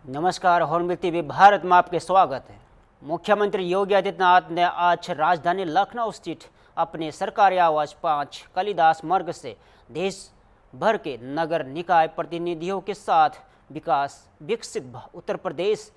नमस्कार। Hornbill TV Bharat में आपके स्वागत है। मुख्यमंत्री योगी आदित्यनाथ ने आज राजधानी लखनऊ स्थित अपने सरकारी आवास 5 कालिदास मार्ग से देश भर के नगर निकाय प्रतिनिधियों के साथ विकसित उत्तर प्रदेश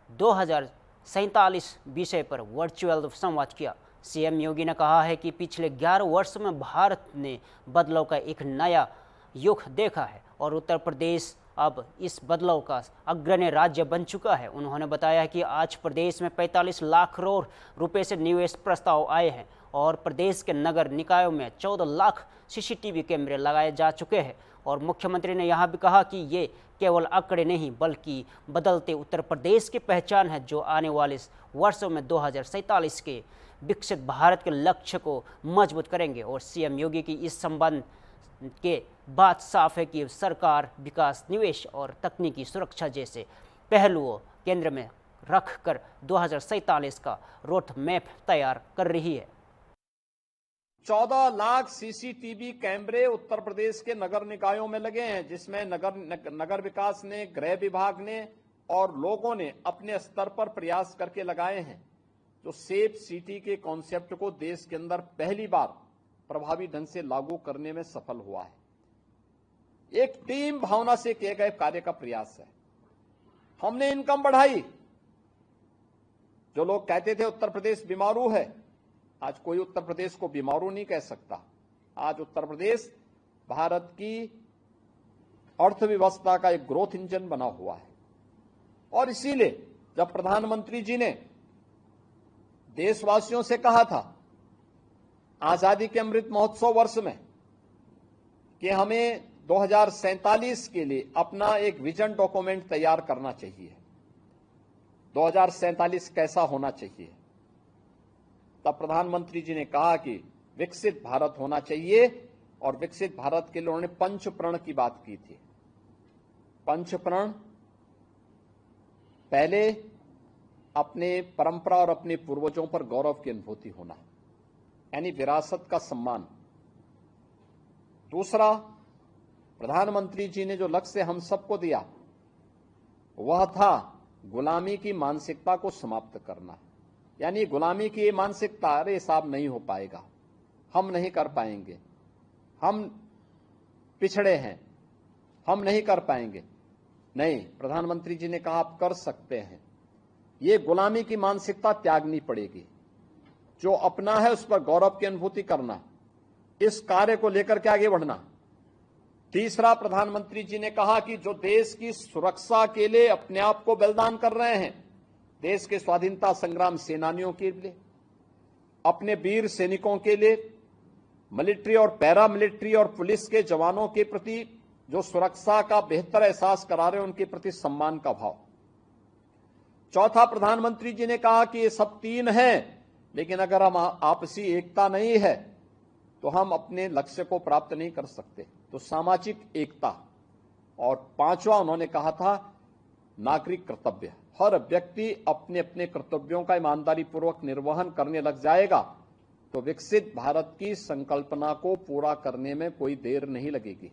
2047 विषय पर वर्चुअल संवाद किया। सीएम योगी ने कहा है कि पिछले 11 वर्ष में भारत ने बदलाव का एक नया युग देखा है और उत्तर प्रदेश अब इस बदलाव का अग्रणी राज्य बन चुका है। उन्होंने बताया कि आज प्रदेश में 45 लाख करोड़ रुपए से निवेश प्रस्ताव आए हैं और प्रदेश के नगर निकायों में 14 लाख सीसीटीवी कैमरे लगाए जा चुके हैं। और मुख्यमंत्री ने यहां भी कहा कि ये केवल आंकड़े नहीं बल्कि बदलते उत्तर प्रदेश की पहचान है, जो आने वाले वर्षों में 2047 के विकसित भारत के लक्ष्य को मजबूत करेंगे। और सीएम योगी की इस संबंध के बात साफ है कि सरकार विकास, निवेश और तकनीकी सुरक्षा जैसे पहलुओं केंद्र में रखकर 2047 का रोड मैप तैयार कर रही है। 14 लाख सीसीटीवी कैमरे उत्तर प्रदेश के नगर निकायों में लगे हैं, जिसमें नगर विकास ने, गृह विभाग ने और लोगों ने अपने स्तर पर प्रयास करके लगाए हैं, जो सेफ सिटी के कॉन्सेप्ट को देश के अंदर पहली बार प्रभावी ढंग से लागू करने में सफल हुआ है। एक टीम भावना से किए गए कार्य का प्रयास है। हमने इनकम बढ़ाई। जो लोग कहते थे उत्तर प्रदेश बीमारू है, आज कोई उत्तर प्रदेश को बीमारू नहीं कह सकता। आज उत्तर प्रदेश भारत की अर्थव्यवस्था का एक ग्रोथ इंजन बना हुआ है। और इसीलिए जब प्रधानमंत्री जी ने देशवासियों से कहा था आजादी के अमृत महोत्सव वर्ष में कि हमें 2047 के लिए अपना एक विजन डॉक्यूमेंट तैयार करना चाहिए, 2047 कैसा होना चाहिए, तब प्रधानमंत्री जी ने कहा कि विकसित भारत होना चाहिए। और विकसित भारत के लिए उन्होंने पंच प्रण की बात की थी। पंच प्रण, पहले अपने परंपरा और अपने पूर्वजों पर गौरव की अनुभूति होना, यानी विरासत का सम्मान। दूसरा, प्रधानमंत्री जी ने जो लक्ष्य हम सबको दिया वह था गुलामी की मानसिकता को समाप्त करना। यानी गुलामी की ये मानसिकता, अरे साहब नहीं हो पाएगा, हम नहीं कर पाएंगे, हम पिछड़े हैं, हम नहीं कर पाएंगे। नहीं, प्रधानमंत्री जी ने कहा आप कर सकते हैं। ये गुलामी की मानसिकता त्यागनी पड़ेगी। जो अपना है उस पर गौरव की अनुभूति करना, इस कार्य को लेकर के आगे बढ़ना। तीसरा, प्रधानमंत्री जी ने कहा कि जो देश की सुरक्षा के लिए अपने आप को बलिदान कर रहे हैं, देश के स्वाधीनता संग्राम सेनानियों के लिए, अपने वीर सैनिकों के लिए, मिलिट्री और पैरा मिलिट्री और पुलिस के जवानों के प्रति जो सुरक्षा का बेहतर एहसास करा रहे हैं, उनके प्रति सम्मान का भाव। चौथा, प्रधानमंत्री जी ने कहा कि ये सब तीन हैं, लेकिन अगर हम आपसी एकता नहीं है तो हम अपने लक्ष्य को प्राप्त नहीं कर सकते, तो सामाजिक एकता। और पांचवा उन्होंने कहा था नागरिक कर्तव्य। हर व्यक्ति अपने अपने कर्तव्यों का ईमानदारी पूर्वक निर्वहन करने लग जाएगा तो विकसित भारत की संकल्पना को पूरा करने में कोई देर नहीं लगेगी।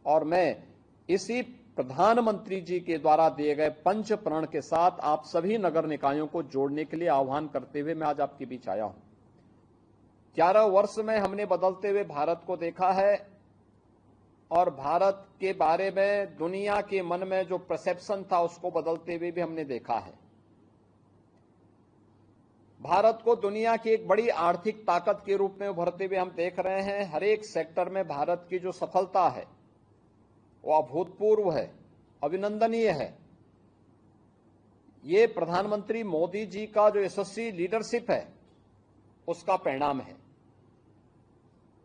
और मैं इसी प्रधानमंत्री जी के द्वारा दिए गए पंच प्रण के साथ आप सभी नगर निकायों को जोड़ने के लिए आह्वान करते हुए मैं आज आपके बीच आया हूं। 11 वर्ष में हमने बदलते हुए भारत को देखा है और भारत के बारे में दुनिया के मन में जो परसेप्शन था उसको बदलते हुए भी हमने देखा है। भारत को दुनिया की एक बड़ी आर्थिक ताकत के रूप में उभरते हुए हम देख रहे हैं। हर एक सेक्टर में भारत की जो सफलता है वो अभूतपूर्व है, अभिनंदनीय है। ये प्रधानमंत्री मोदी जी का जो यशस्वी लीडरशिप है उसका परिणाम है।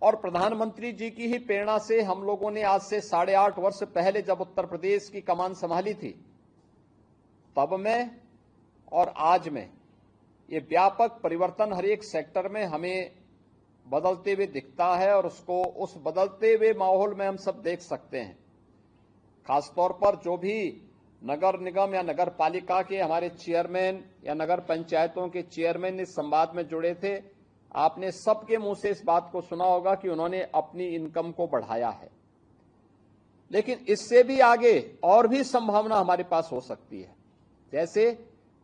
और प्रधानमंत्री जी की ही प्रेरणा से हम लोगों ने आज से 8.5 वर्ष पहले जब उत्तर प्रदेश की कमान संभाली थी, तब में और आज में ये व्यापक परिवर्तन हर एक सेक्टर में हमें बदलते हुए दिखता है। और उसको उस बदलते हुए माहौल में हम सब देख सकते हैं। खासतौर पर जो भी नगर निगम या नगर पालिका के हमारे चेयरमैन या नगर पंचायतों के चेयरमैन इस संवाद में जुड़े थे, आपने सबके मुंह से इस बात को सुना होगा कि उन्होंने अपनी इनकम को बढ़ाया है। लेकिन इससे भी आगे और भी संभावना हमारे पास हो सकती है। जैसे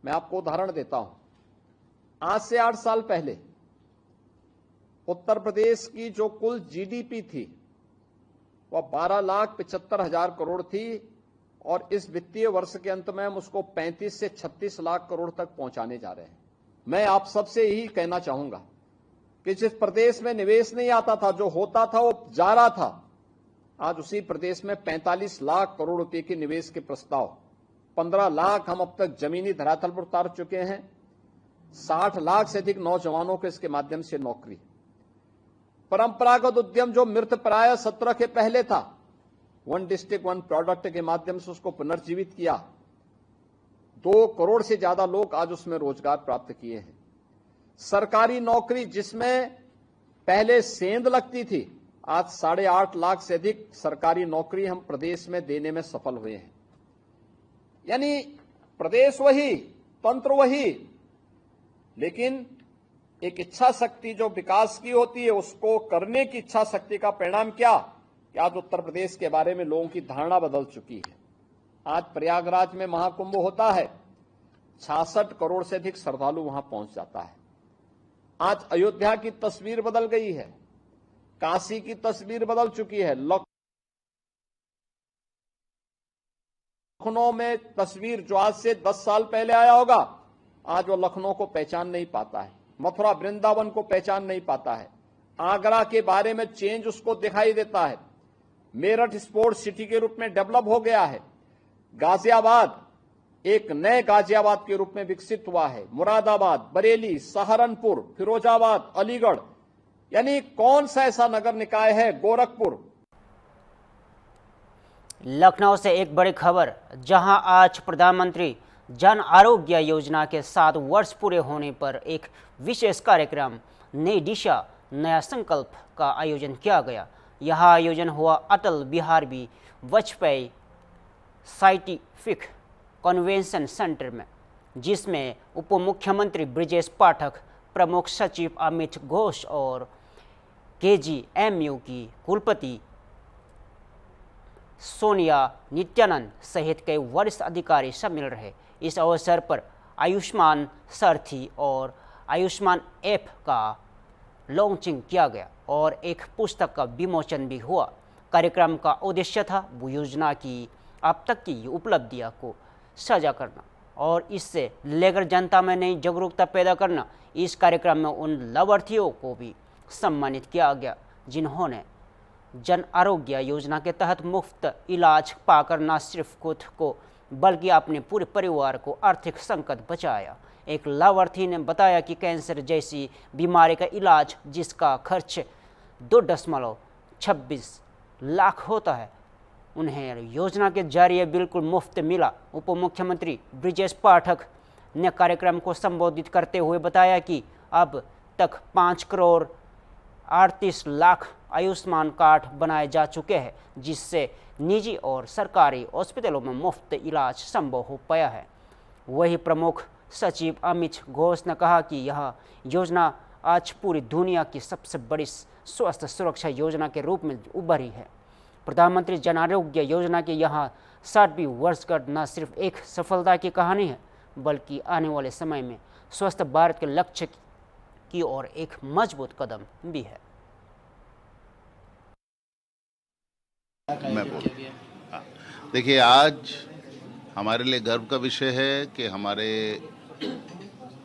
मैं आपको उदाहरण देता हूं, आज से 8 साल पहले उत्तर प्रदेश की जो कुल जीडीपी थी वह 12,75,000 करोड़ थी और इस वित्तीय वर्ष के अंत में हम उसको 35 से 36 लाख करोड़ तक पहुंचाने जा रहे हैं। मैं आप सबसे यही कहना चाहूंगा कि जिस प्रदेश में निवेश नहीं आता था, जो होता था वो जा रहा था, आज उसी प्रदेश में 45 लाख करोड़ रुपए के निवेश के प्रस्ताव, 15 लाख हम अब तक जमीनी धरातल पर उतार चुके हैं, 60 लाख से अधिक नौजवानों को इसके माध्यम से नौकरी। परंपरागत उद्यम जो मृत प्राय 17 के पहले था, 1 डिस्ट्रिक्ट 1 प्रोडक्ट के माध्यम से उसको पुनर्जीवित किया। 2 करोड़ से ज्यादा लोग आज उसमें रोजगार प्राप्त किए हैं। सरकारी नौकरी जिसमें पहले सेंध लगती थी, आज 8.5 लाख से अधिक सरकारी नौकरी हम प्रदेश में देने में सफल हुए हैं। यानी प्रदेश वही, तंत्र वही, लेकिन एक इच्छा शक्ति जो विकास की होती है, उसको करने की इच्छा शक्ति का परिणाम क्या कि आज उत्तर प्रदेश के बारे में लोगों की धारणा बदल चुकी है। आज प्रयागराज में महाकुंभ होता है, 66 करोड़ से अधिक श्रद्धालु वहां पहुंच जाता है। आज अयोध्या की तस्वीर बदल गई है, काशी की तस्वीर बदल चुकी है। लखनऊ में तस्वीर जो आज से 10 साल पहले आया होगा, आज वो लखनऊ को पहचान नहीं पाता है, मथुरा वृंदावन को पहचान नहीं पाता है। आगरा के बारे में चेंज उसको दिखाई देता है। मेरठ स्पोर्ट्स सिटी के रूप में डेवलप हो गया है। गाजियाबाद एक नए गाजियाबाद के रूप में विकसित हुआ है। मुरादाबाद, बरेली, सहारनपुर, फिरोजाबाद, अलीगढ़, यानी कौन सा ऐसा नगर निकाय है, गोरखपुर। लखनऊ से एक बड़ी खबर, जहां आज प्रधानमंत्री जन आरोग्य योजना के 7 वर्ष पूरे होने पर एक विशेष कार्यक्रम नई दिशा नया संकल्प का आयोजन किया गया। यह आयोजन हुआ Atal Bihari Vajpayee scientific convention centre में, जिसमें उप मुख्यमंत्री ब्रिजेश पाठक, प्रमुख सचिव अमित घोष और KGMU की कुलपति सोनिया नित्यानंद सहित कई वरिष्ठ अधिकारी शामिल रहे। इस अवसर पर आयुष्मान सारथी और आयुष्मान ऐप का लॉन्चिंग किया गया और एक पुस्तक का विमोचन भी हुआ। कार्यक्रम का उद्देश्य था योजना की अब तक की उपलब्धियों को साझा करना और इससे लेकर जनता में नई जागरूकता पैदा करना। इस कार्यक्रम में उन लाभार्थियों को भी सम्मानित किया गया जिन्होंने जन आरोग्य योजना के तहत मुफ्त इलाज पाकर न सिर्फ खुद को बल्कि अपने पूरे परिवार को आर्थिक संकट बचाया। एक लाभार्थी ने बताया कि कैंसर जैसी बीमारी का इलाज जिसका खर्च 2.26 लाख होता है, उन्हें योजना के जरिए बिल्कुल मुफ्त मिला। उप मुख्यमंत्री ब्रिजेश पाठक ने कार्यक्रम को संबोधित करते हुए बताया कि अब तक 5 करोड़ 38 लाख आयुष्मान कार्ड बनाए जा चुके हैं, जिससे निजी और सरकारी अस्पतालों में मुफ्त इलाज संभव हो पाया है। वही प्रमुख सचिव अमित घोष ने कहा कि यह योजना आज पूरी दुनिया की सबसे बड़ी स्वास्थ्य सुरक्षा योजना के रूप में उभरी है। प्रधानमंत्री जन आरोग्य योजना की यह 60वीं वर्षगांठ न सिर्फ एक सफलता की कहानी है, बल्कि आने वाले समय में स्वस्थ भारत के लक्ष्य की ओर एक मजबूत कदम भी है। मैं देखिए, आज हमारे लिए गर्व का विषय है कि हमारे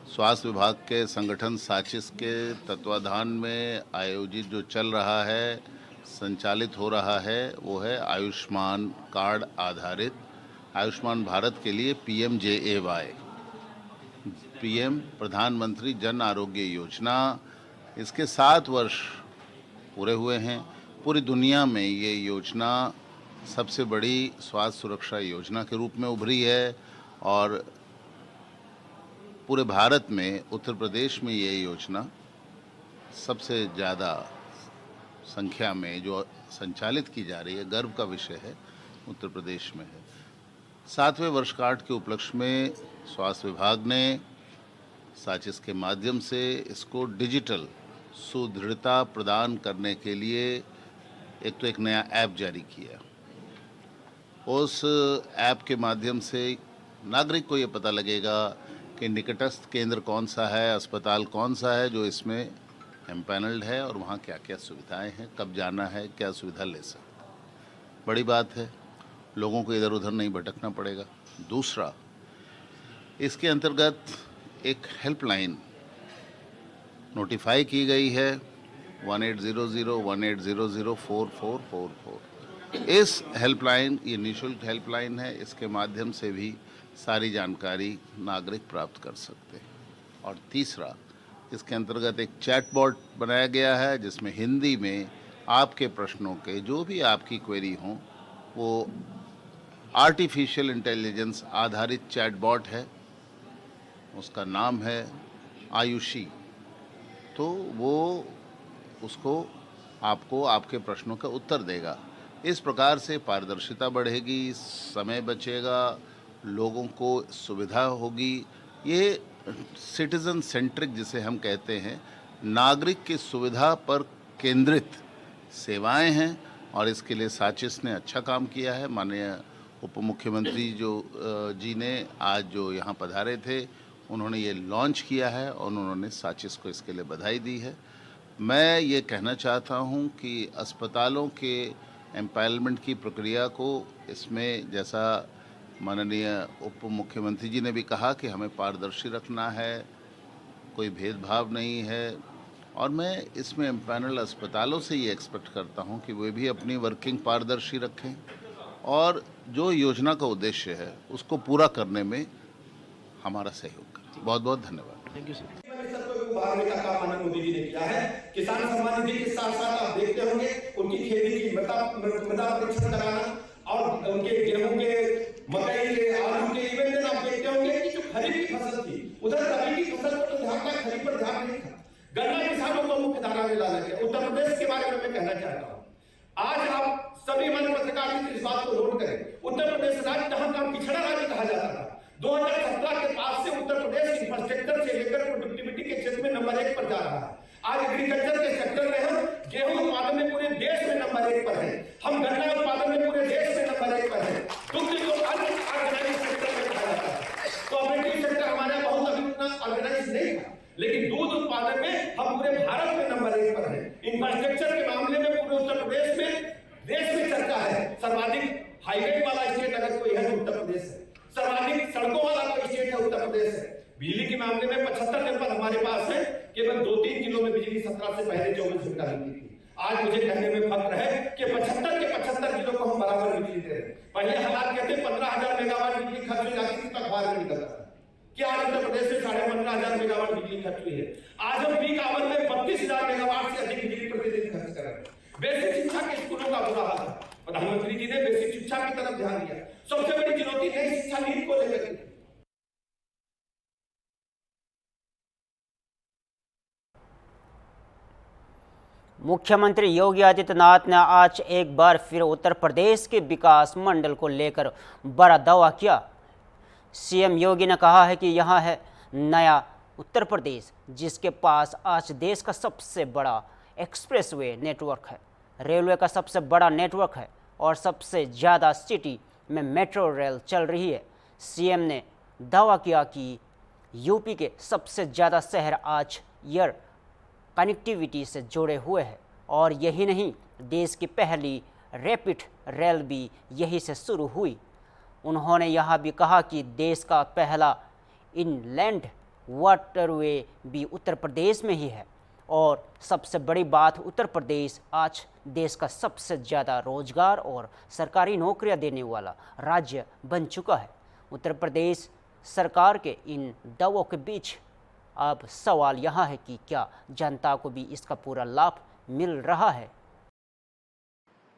स्वास्थ्य विभाग के संगठन साचिस के तत्वाधान में आयोजित जो चल रहा है, संचालित हो रहा है, वो है आयुष्मान कार्ड आधारित आयुष्मान भारत के लिए PMJAY, PM प्रधानमंत्री जन आरोग्य योजना। इसके 7 वर्ष पूरे हुए हैं। पूरी दुनिया में ये योजना सबसे बड़ी स्वास्थ्य सुरक्षा योजना के रूप में उभरी है और पूरे भारत में उत्तर प्रदेश में ये योजना सबसे ज़्यादा संख्या में जो संचालित की जा रही है, गर्व का विषय है, उत्तर प्रदेश में है। 7वें वर्षगांठ के उपलक्ष्य में स्वास्थ्य विभाग ने साचिस के माध्यम से इसको डिजिटल सुदृढ़ता प्रदान करने के लिए एक नया ऐप जारी किया। उस ऐप के माध्यम से नागरिक को ये पता लगेगा कि निकटस्थ केंद्र कौन सा है, अस्पताल कौन सा है जो इसमें एम्पैनल्ड है और वहाँ क्या क्या सुविधाएं हैं, कब जाना है, क्या सुविधा ले सकते हैं। बड़ी बात है, लोगों को इधर उधर नहीं भटकना पड़ेगा। दूसरा, इसके अंतर्गत एक हेल्पलाइन नोटिफाई की गई है 1800-1800-4444। इस हेल्पलाइन, ये निःशुल्क हेल्पलाइन है, इसके माध्यम से भी सारी जानकारी नागरिक प्राप्त कर सकते हैं। और तीसरा, इसके अंतर्गत एक चैटबॉट बनाया गया है जिसमें हिंदी में आपके प्रश्नों के जो भी आपकी क्वेरी हों वो आर्टिफिशियल इंटेलिजेंस आधारित चैटबॉट है, उसका नाम है आयुषी। तो वो उसको आपको आपके प्रश्नों का उत्तर देगा। इस प्रकार से पारदर्शिता बढ़ेगी, समय बचेगा, लोगों को सुविधा होगी। ये सिटीज़न सेंट्रिक जिसे हम कहते हैं, नागरिक की सुविधा पर केंद्रित सेवाएं हैं और इसके लिए साचिस ने अच्छा काम किया है। माननीय उप मुख्यमंत्री जी ने आज जो यहाँ पधारे थे, उन्होंने ये लॉन्च किया है और उन्होंने साचिस को इसके लिए बधाई दी है। मैं ये कहना चाहता हूँ कि अस्पतालों के एम्पावरमेंट की प्रक्रिया को इसमें, जैसा माननीय उप मुख्यमंत्री जी ने भी कहा कि हमें पारदर्शी रखना है, कोई भेदभाव नहीं है, और मैं इसमें एम्पैनल अस्पतालों से ये एक्सपेक्ट करता हूँ कि वे भी अपनी वर्किंग पारदर्शी रखें और जो योजना का उद्देश्य है उसको पूरा करने में हमारा सहयोग करें। बहुत बहुत धन्यवाद। Thank you sir. उभारने का काम माननीय मोदी जी ने किया है। किसान सम्मान निधि के साथ साथ आप देखते होंगे उनकी खेती की मृदा परीक्षण कराना और उनके गेहूं के, मकई के, आलू के, इवन दिन आप देखते होंगे कि जो खरीफ की फसल थी उधर रबी की फसल पर तो ध्यान था, खरीफ पर ध्यान नहीं था। गन्ना किसानों को मुख्य धारा में लाना चाहिए। उत्तर प्रदेश के बारे में मैं कहना चाहता हूँ, आज आप सभी मन पत्रकार इस बात को नोट करें, उत्तर प्रदेश राज्य जहां का पिछड़ा राज्य कहा जाता था, 2017 के बाद से उत्तर प्रदेश इंफ्रास्ट्रक्चर से लेकर प्रोडक्टिविटी के क्षेत्र में नंबर 1 पर जा रहा है। आज एग्रीकल्चर के सेक्टर में हम गेहूं उत्पादन में पूरे देश में नंबर 1 पर है, हम गन्ना उत्पादन में पूरे देश में नंबर 1 पर है। दुग्ध को अन्य ऑर्गेनाइज सेक्टर में कहा जाता है, कोऑपरेटिव सेक्टर हमारा बहुत अभी उतना ऑर्गेनाइज नहीं था, लेकिन दूध उत्पादन में हम पूरे भारत में नंबर 1 पर है। इंफ्रास्ट्रक्चर के मामले में पूरे उत्तर प्रदेश में देश में चर्चा है। सर्वाधिक हाईवे वाला स्टेट अगर कोई है तो उत्तर प्रदेश है, सर्वाधिक सड़कों वाला कोई स्टेट है उत्तर प्रदेश है। बिजली के मामले में 75 जनपद हमारे पास है, केवल 2-3 जिलों में बिजली 17 से पहले 24 घंटा मिलती थी। आज मुझे कहने में फख्र है कि 75 के 75 जिलों को हम बराबर बिजली दे रहे हैं। पहले हालात कहते 15,000 मेगावाट बिजली खर्च हो जाती थी तो अखबार में निकलता था कि आज उत्तर प्रदेश में 15,500 मेगावाट बिजली खर्च हुई है। आज हम पीक आवर में 32,000 मेगावाट से अधिक बिजली प्रतिदिन खर्च कर रहे हैं। बेसिक शिक्षा के स्कूलों का बुरा हाल है, प्रधानमंत्री जी ने बेसिक शिक्षा की तरफ ध्यान दिया। सबसे बड़ी चुनौती नई शिक्षा नीति को लेकर के। मुख्यमंत्री योगी आदित्यनाथ ने आज एक बार फिर उत्तर प्रदेश के विकास मंडल को लेकर बड़ा दावा किया। सीएम योगी ने कहा है कि यहाँ है नया उत्तर प्रदेश, जिसके पास आज देश का सबसे बड़ा एक्सप्रेसवे नेटवर्क है, रेलवे का सबसे बड़ा नेटवर्क है और सबसे ज़्यादा सिटी में मेट्रो रेल चल रही है। सीएम ने दावा किया कि यूपी के सबसे ज़्यादा शहर आज एयर कनेक्टिविटी से जुड़े हुए हैं और यही नहीं, देश की पहली रैपिड रेल भी यही से शुरू हुई। उन्होंने यह भी कहा कि देश का पहला इनलैंड वाटरवे भी उत्तर प्रदेश में ही है और सबसे बड़ी बात, उत्तर प्रदेश आज देश का सबसे ज़्यादा रोजगार और सरकारी नौकरियां देने वाला राज्य बन चुका है। उत्तर प्रदेश सरकार के इन दावों के बीच अब सवाल यहाँ है कि क्या जनता को भी इसका पूरा लाभ मिल रहा है।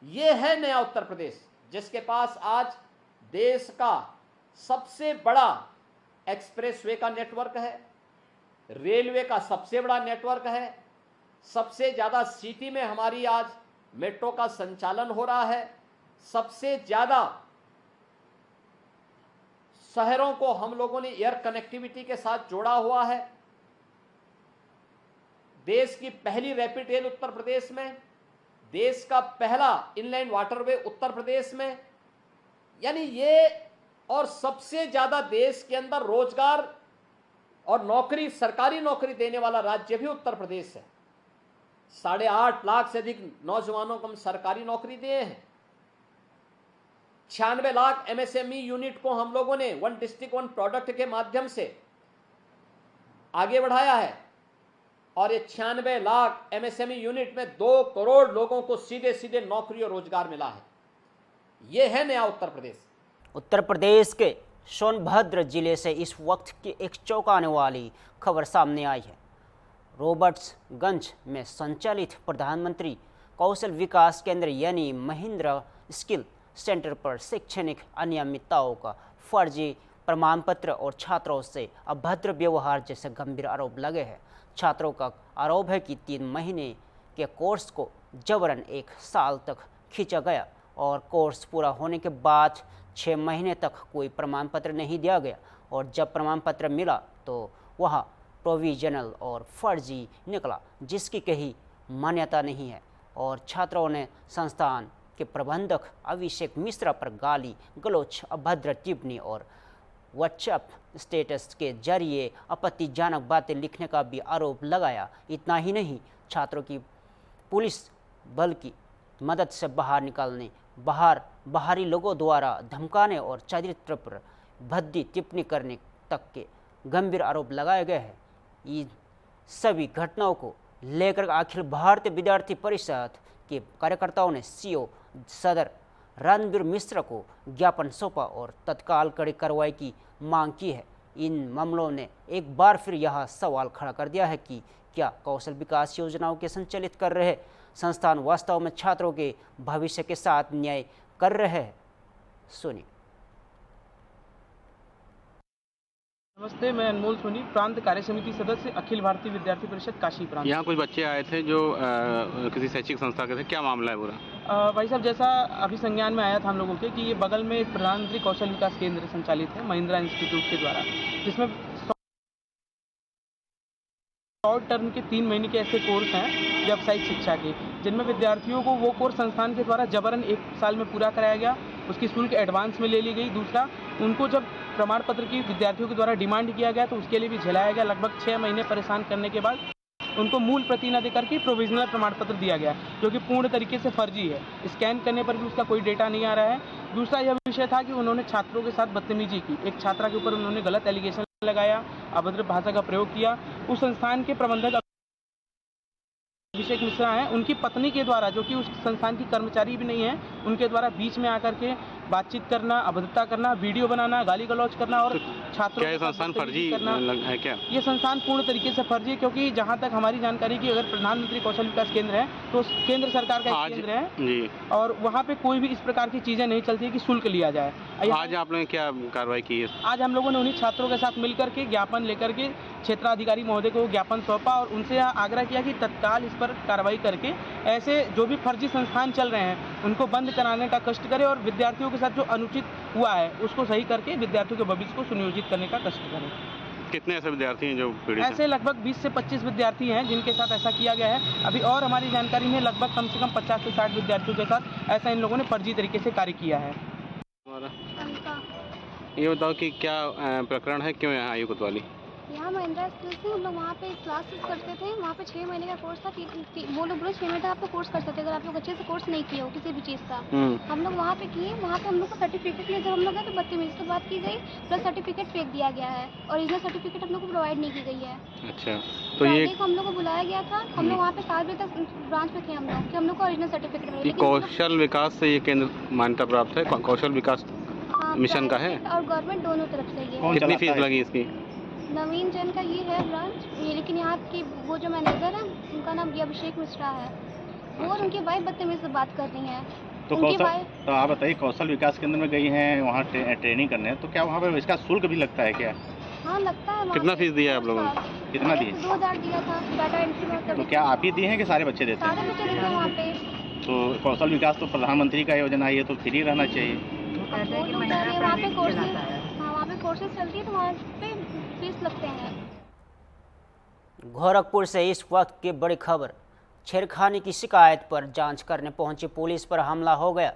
ये है नया उत्तर प्रदेश, जिसके पास आज देश का सबसे बड़ा एक्सप्रेसवे का नेटवर्क है, रेलवे का सबसे बड़ा नेटवर्क है, सबसे ज़्यादा सिटी में हमारी आज मेट्रो का संचालन हो रहा है, सबसे ज़्यादा शहरों को हम लोगों ने एयर कनेक्टिविटी के साथ जोड़ा हुआ है, देश की पहली रैपिड रेल उत्तर प्रदेश में, देश का पहला इनलैंड वाटरवे उत्तर प्रदेश में, यानी ये, और सबसे ज्यादा देश के अंदर रोजगार और नौकरी, सरकारी नौकरी देने वाला राज्य भी उत्तर प्रदेश है। 8.5 लाख से अधिक नौजवानों को हम सरकारी नौकरी दिए हैं। 96 लाख MSME यूनिट को हम लोगों ने वन डिस्ट्रिक्ट वन प्रोडक्ट के माध्यम से आगे बढ़ाया है, और ये 96 लाख MSME यूनिट में 2 करोड़ लोगों को सीधे सीधे नौकरी और रोजगार मिला है। ये है नया उत्तर प्रदेश। उत्तर प्रदेश के सोनभद्र जिले से इस वक्त की एक चौंकाने वाली खबर सामने आई है। रॉबर्ट्सगंज में संचालित प्रधानमंत्री कौशल विकास केंद्र यानी महिंद्रा स्किल सेंटर पर शैक्षणिक अनियमितताओं का फर्जी प्रमाण पत्र और छात्रों से अभद्र व्यवहार जैसे गंभीर आरोप लगे हैं। छात्रों का आरोप है कि 3 महीने के कोर्स को जबरन 1 साल तक खींचा गया और कोर्स पूरा होने के बाद 6 महीने तक कोई प्रमाण पत्र नहीं दिया गया, और जब प्रमाण पत्र मिला तो वह प्रोविजनल और फर्जी निकला, जिसकी कहीं मान्यता नहीं है। और छात्रों ने संस्थान के प्रबंधक अभिषेक मिश्रा पर गाली गलौच, अभद्र टिप्पणी और व्हाट्सएप स्टेटस के जरिए आपत्तिजनक बातें लिखने का भी आरोप लगाया। इतना ही नहीं, छात्रों की पुलिस बल की मदद से बाहर निकालने, बाहरी लोगों द्वारा धमकाने और चरित्र पर भद्दी टिप्पणी करने तक के गंभीर आरोप लगाए गए हैं। इन सभी घटनाओं को लेकर अखिल भारतीय विद्यार्थी परिषद के कार्यकर्ताओं ने सीओ सदर रणबीर मिश्रा को ज्ञापन सौंपा और तत्काल कड़ी कार्रवाई की मांग की है। इन मामलों ने एक बार फिर यह सवाल खड़ा कर दिया है कि क्या कौशल विकास योजनाओं के संचालित कर रहे संस्थान वास्तव में छात्रों के भविष्य के साथ न्याय कर रहे हैं। सुनिए। नमस्ते, मैं अनमोल सोनी, प्रांत कार्य समिति सदस्य, अखिल भारतीय विद्यार्थी परिषद काशी प्रांत। यहाँ कुछ बच्चे आए थे जो किसी शैक्षिक संस्था के थे, क्या मामला है पूरा? भाई साहब, जैसा अभी संज्ञान में आया था हम लोगों के कि ये बगल में एक प्रधानमंत्री कौशल विकास केंद्र संचालित है महिंद्रा इंस्टीट्यूट के द्वारा, जिसमें शॉर्ट टर्म के 3 महीने के ऐसे कोर्स हैं व्यावसायिक शिक्षा के, जिनमें विद्यार्थियों को वो कोर्स संस्थान के द्वारा जबरन 1 साल में पूरा कराया गया। उसकी शुल्क एडवांस में ले ली गई। दूसरा, उनको जब प्रमाण पत्र की विद्यार्थियों के द्वारा डिमांड किया गया तो उसके लिए भी झेलाया गया। लगभग 6 महीने परेशान करने के बाद उनको मूल प्रति न देकर के प्रोविजनल प्रमाण पत्र दिया गया, जो कि पूर्ण तरीके से फर्जी है। स्कैन करने पर भी उसका कोई डेटा नहीं आ रहा है। दूसरा यह विषय था कि उन्होंने छात्रों के साथ बदतमीजी की। एक छात्रा के ऊपर उन्होंने गलत एलिगेशन लगाया, अभद्र भाषा का प्रयोग किया। उस संस्थान के प्रबंधक अभिषेक मिश्रा हैं, उनकी पत्नी के द्वारा, जो कि उस संस्थान की कर्मचारी भी नहीं है, उनके द्वारा बीच में आकर के बातचीत करना, अभद्रता करना, वीडियो बनाना, गाली गलौज करना और छात्रों क्या ये संस्थान फर्जी है? क्या ये संस्थान पूर्ण तरीके से फर्जी है, क्योंकि जहां तक हमारी जानकारी की, अगर प्रधानमंत्री कौशल विकास केंद्र है तो केंद्र सरकार का एक केंद्र है जी, और वहाँ पे कोई भी इस प्रकार की चीजें नहीं चलती है कि शुल्क लिया जाए। आज आपने क्या कार्रवाई की है? आज हम लोगों ने उन्हीं छात्रों के साथ मिलकर के ज्ञापन लेकर के क्षेत्राधिकारी महोदय को ज्ञापन सौंपा और उनसे आग्रह किया कि तत्काल इस पर कार्रवाई करके ऐसे जो भी फर्जी संस्थान चल रहे हैं उनको बंद कराने का कष्ट करें और विद्यार्थियों के साथ जो अनुचित हुआ है उसको सही करके विद्यार्थियों के भविष्य को सुनियोजित करने का कष्ट करें। कितने ऐसे विद्यार्थी हैं जो पीड़ित हैं? ऐसे लगभग 20 से 25 विद्यार्थी हैं जिनके साथ ऐसा किया गया है। अभी और हमारी जानकारी में लगभग कम से कम 50 से 60 विद्यार्थियों के साथ ऐसा इन लोगों ने फर्जी तरीके से कार्य किया है। ये बताओ कि क्या प्रकरण है, क्यों यहाँ आई हो कोतवाली? यहाँ महिंद्रा स्किल से हम लोग वहाँ पे क्लासेस करते थे। वहाँ पे 6 महीने का कोर्स था। वो लोग 6 महीने आप तो कोर्स कर सकते, अगर आप लोग अच्छे से कोर्स नहीं किए हो किसी भी चीज़ का। हम लोग वहाँ पे किए, वहाँ पे हम लोग को सर्टिफिकेट लिए। जब हम लोग गए तो बदतमीजी से बात की गई, प्लस सर्टिफिकेट फेंक दिया गया है, ओरिजिनल सर्टिफिकेट हम लोग को प्रोवाइड नहीं की गई है। अच्छा, तो ये हम लोग को बुलाया गया था। हम लोग वहाँ पे 7 बजे तक ब्रांच में थे हम लोग कि हम लोग को ओरिजिनल सर्टिफिकेट मिले। कौशल विकास से ये केंद्र मान्यता प्राप्त है? कौशल विकास मिशन का है और गवर्नमेंट दोनों तरफ से ये। कितनी फीस लगी इसकी? नवीन जैन का ये है ब्रांच ये, लेकिन यहाँ की वो जो मैनेजर है उनका नाम ये अभिषेक मिश्रा है। वो और उनकी वाइफ बदतमीजी से बात कर रही है। तो आप बताइए, कौशल विकास केंद्र में गई हैं वहाँ ट्रेनिंग करने, तो क्या वहाँ पर इसका शुल्क भी लगता है क्या? हाँ लगता है। कितना फीस दिया है आप लोगों ने? कितना दिए? 2000 दिया था डाटा एंट्री में। तो क्या आप ही दिए हैं कि सारे बच्चे देते हैं? सारे बच्चे देते हैं वहाँ पे। तो कौशल विकास तो प्रधानमंत्री का योजना है, ये तो फ्री रहना चाहिए। वहाँ पे कोर्सेज, हाँ वहाँ पे कोर्सेज चलती है तो वहाँ पे फीस लगते हैं। गोरखपुर से इस वक्त की बड़ी खबर। छेड़खानी की शिकायत पर जांच करने पहुंची पुलिस पर हमला हो गया।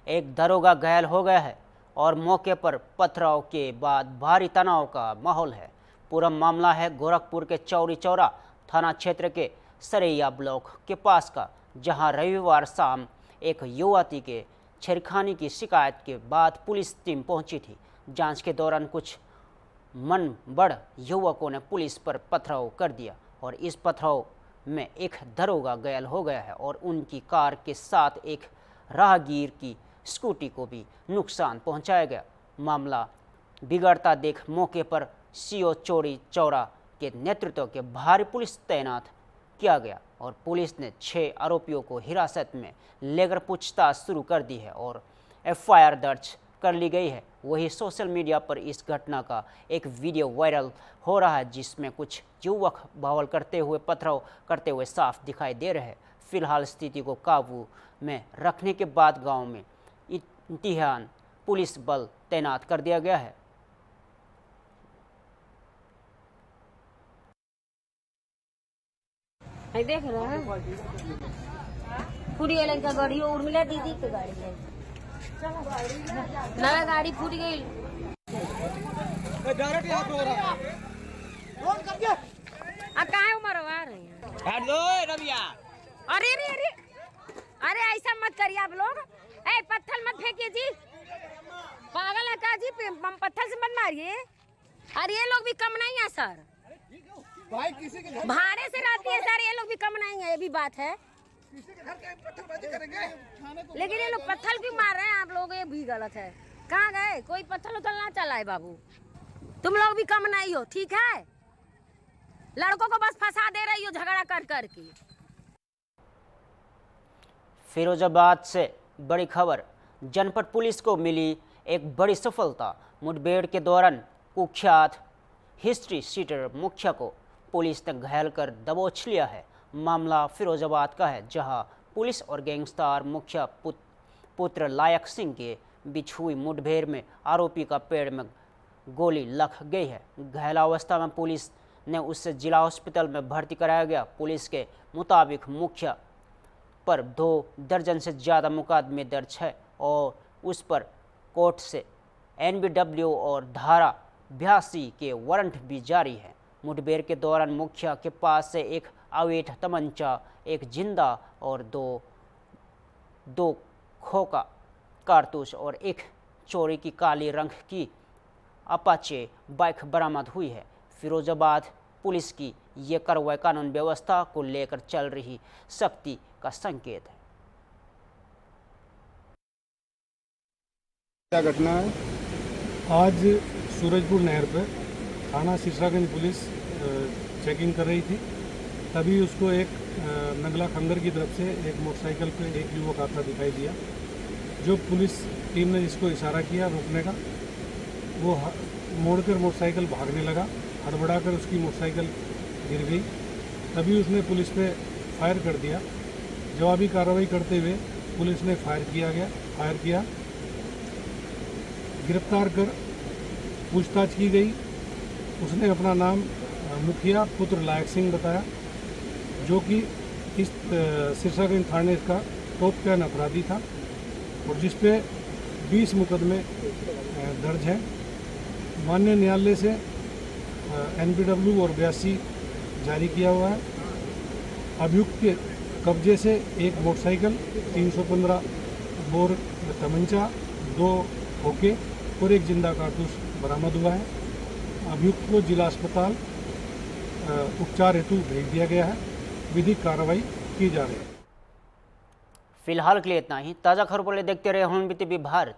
एक दरोगा घायल हो गया है और मौके पर पथराव के बाद भारी तनाव का माहौल है। पूरा मामला है गोरखपुर के चौरी चौरा थाना क्षेत्र के सरैया ब्लॉक के पास का, जहां रविवार शाम एक युवती के छेड़खानी की शिकायत के बाद पुलिस टीम पहुंची थी। जांच के दौरान कुछ मनबड़ युवकों ने पुलिस पर पथराव कर दिया और इस पथराव में एक दरोगा घायल हो गया है और उनकी कार के साथ एक राहगीर की स्कूटी को भी नुकसान पहुंचाया गया। मामला बिगड़ता देख मौके पर सीओ चौरी चौरा के नेतृत्व के भारी पुलिस तैनात किया गया और पुलिस ने 6 आरोपियों को हिरासत में लेकर पूछताछ शुरू कर दी है और एफआईआर दर्ज कर ली गई है। वही सोशल मीडिया पर इस घटना का एक वीडियो वायरल हो रहा है, जिसमें कुछ युवक बवाल करते हुए पथराव करते हुए साफ दिखाई दे रहे हैं। फिलहाल स्थिति को काबू में रखने के बाद गांव में इंतहान पुलिस बल तैनात कर दिया गया है। देख रहे हैं फूट गई का गाड़ी, उर्मिला दीदी की गाड़ी है, नया गाड़ी फूट गई। कहाँ उमर आ रहे हैं? अरे अरे अरे अरे ऐसा मत करिए आप लोग, पत्थर मत फेंकिए जी, पागल है का जी, पत्थर से मत मारिए। अरे ये लोग भी कम नहीं है सर, भाई किसी के भाड़े से रहती है सर, ये लोग भी कम नहीं है, ये भी बात है। किसी के घर के पत्थरबाजी करेंगे, लेकिन ये लोग पत्थर क्यों मार रहे हैं आप लोग, ये भी गलत है। कहाँ गए? कोई पत्थर उथल ना चलाए बाबू, तुम लोग भी कम नहीं हो, ठीक है? लड़कों को बस फंसा दे रही हो झगड़ा कर कर के। फिरोजाबाद से बड़ी खबर, जनपद पुलिस को मिली एक बड़ी सफलता। मुठभेड़ के दौरान कुख्यात हिस्ट्री शीटर मुखिया को पुलिस ने घायल कर दबोच लिया है। मामला फिरोजाबाद का है, जहां पुलिस और गैंगस्टर मुखिया पुत्र लायक सिंह के बीच हुई मुठभेड़ में आरोपी का पेड़ में गोली लग गई है। घायल अवस्था में पुलिस ने उसे जिला हॉस्पिटल में भर्ती कराया गया। पुलिस के मुताबिक मुखिया पर 2 दर्जन से ज़्यादा मुकदमे दर्ज है और उस पर कोर्ट से NBW और धारा 82 के वारंट भी जारी है। मुठभेड़ के दौरान मुखिया के पास से एक अवैध तमंचा, एक जिंदा और दो खोखा कारतूस और एक चोरी की काली रंग की अपाचे बाइक बरामद हुई है। फिरोजाबाद पुलिस की ये कार्रवाई कानून व्यवस्था को लेकर चल रही सख्ती का संकेत है। क्या घटना है? आज सूरजपुर नहर पर थाना सिसरागंज पुलिस चेकिंग कर रही थी, तभी उसको एक नगला खंगर की तरफ से एक मोटरसाइकिल पे एक युवक आता दिखाई दिया। जो पुलिस टीम ने जिसको इशारा किया रोकने का, वो मोड़कर मोटरसाइकिल भागने लगा, हड़बड़ाकर उसकी मोटरसाइकिल गिर गई। तभी उसने पुलिस पे फायर कर दिया। जवाबी कार्रवाई करते हुए पुलिस ने फायर किया, गिरफ्तार कर पूछताछ की गई। उसने अपना नाम मुखिया पुत्र लायक सिंह बताया, जो कि इस सिरसागंज थाने का टॉप 10 अपराधी था और जिस पे 20 मुकदमे दर्ज हैं। माननीय न्यायालय से NBW और 82 जारी किया हुआ है। अभियुक्त के कब्जे से एक मोटरसाइकिल, 315 बोर तमंचा, 2 खोखे और एक जिंदा कारतूस बरामद हुआ है। अभियुक्त को जिला अस्पताल उपचार हेतु भेज दिया गया है। विधिक कार्रवाई की जा रही है। फिलहाल के लिए इतना ही। ताज़ा खबरों के लिए देखते रहे हॉर्नबिल टीवी भारत।